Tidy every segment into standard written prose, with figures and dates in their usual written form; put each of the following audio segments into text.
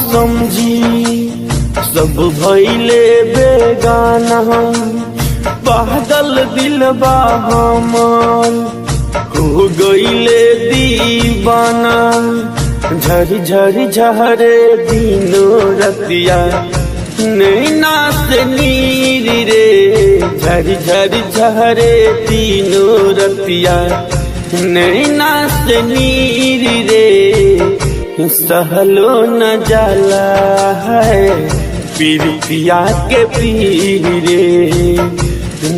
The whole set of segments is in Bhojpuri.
समझी सब भइले बेगाना, पागल दिलबा हमर हो गइले दीवाना। झरी झरी झरे दिनों रतिया नैना से नीर रे, झरी झरी झरे दिनों रतिया नैना से नीर रे। सहलो न जाला है पीरितिया के पीर रे,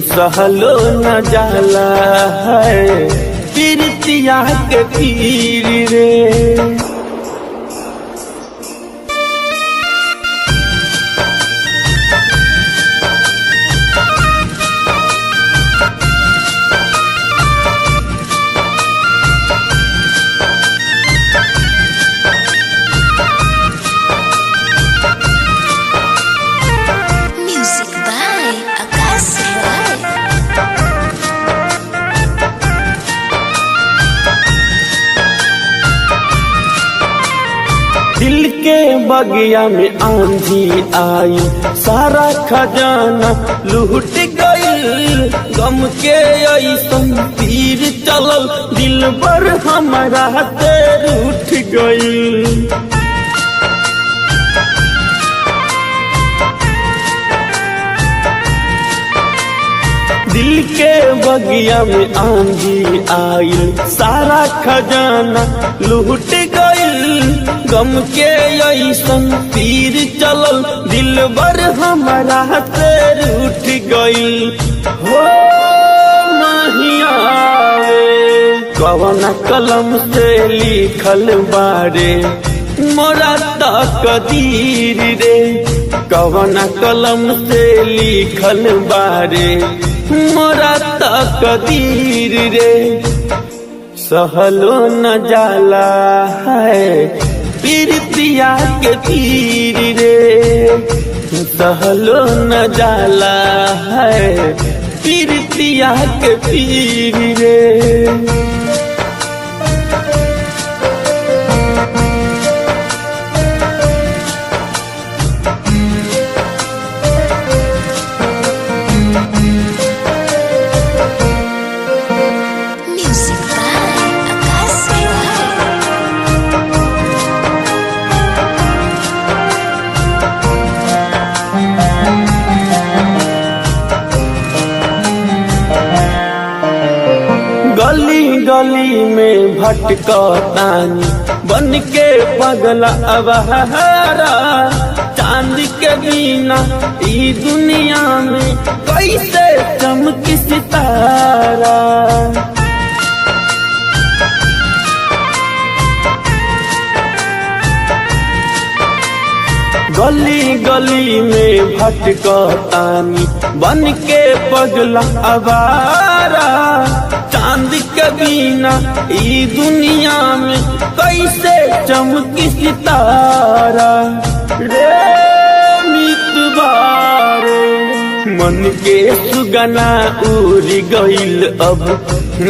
सहलो न जाला है पीरितिया के पीर रे। दिल के बगिया में आंधी आई, सारा खजाना लूट गइल। गम के ऐसन तीर चलल, दिल पर हमारा तेर उठ गइल। दिल के बगिया में आंधी आई, सारा खजाना लूट गइल। गम के ऐसन तीर चलल, दिल भर हमारा तेर उठ गइल। हो माहिया कवना कलम से लिखल बारे मोरा तकदीर रे, कवना कलम से लिखल बारे मोरा तकदीर रे। सहलो न जाला है पीरितिया के पीर रे, सहलो न जाला है पीरितिया के पीर रे। गली गली में भटकतानी बन के पगला अबहारा। चांद के बिना ई दुनिया में कैसे चमकी सितारा। गली गली में भटकतानी बन के पगला अबारा। चांद के बिना ई दुनिया में कैसे चमकी सितारा। रे मितबारे मन के सुगना उड़ गइल, अब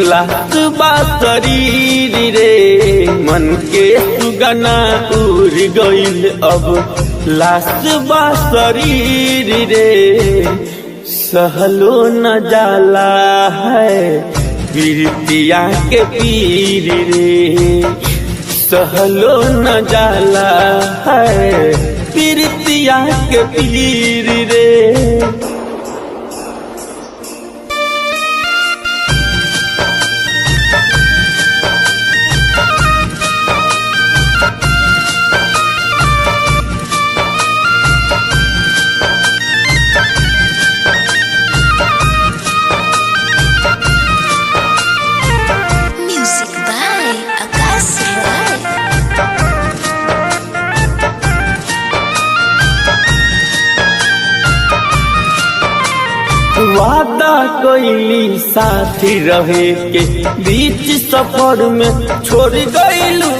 लात बा शरीर रे। मन के सुगना उड़ गइल, अब लाश बा शरीर रे। सहलो न जाला है पीरितिया के पीर रे, सहलो न जाला है पीरितिया के पीर रे। वादा कइली साथी रहे के बीच सफर में छोड़ गइलू।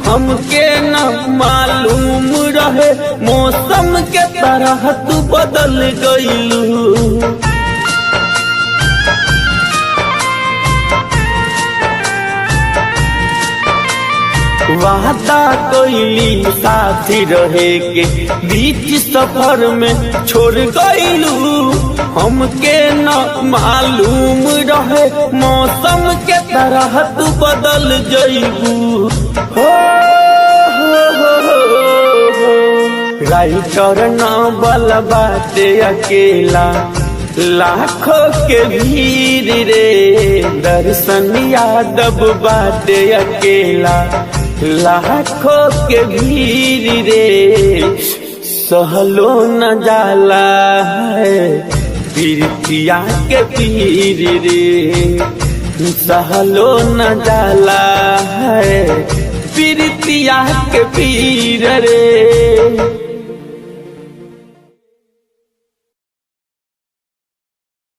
हमके न मालूम रहे मौसम के तरह तू बदल गइलू। वादा कोइली साथी रहे के बीच सफर में छोड़ गइलू हमके न मालूम रहे मौसम के तरह तू बदल जइबू राइटर न बल बाटे अकेला लाखों के भीड़ रे दर्शन यादव बाटे अकेला लाखों के भीड़ रे सहलो न जाला है पीरतिया के पीर रे सहलो न जाला है पीरतिया के पीर रे।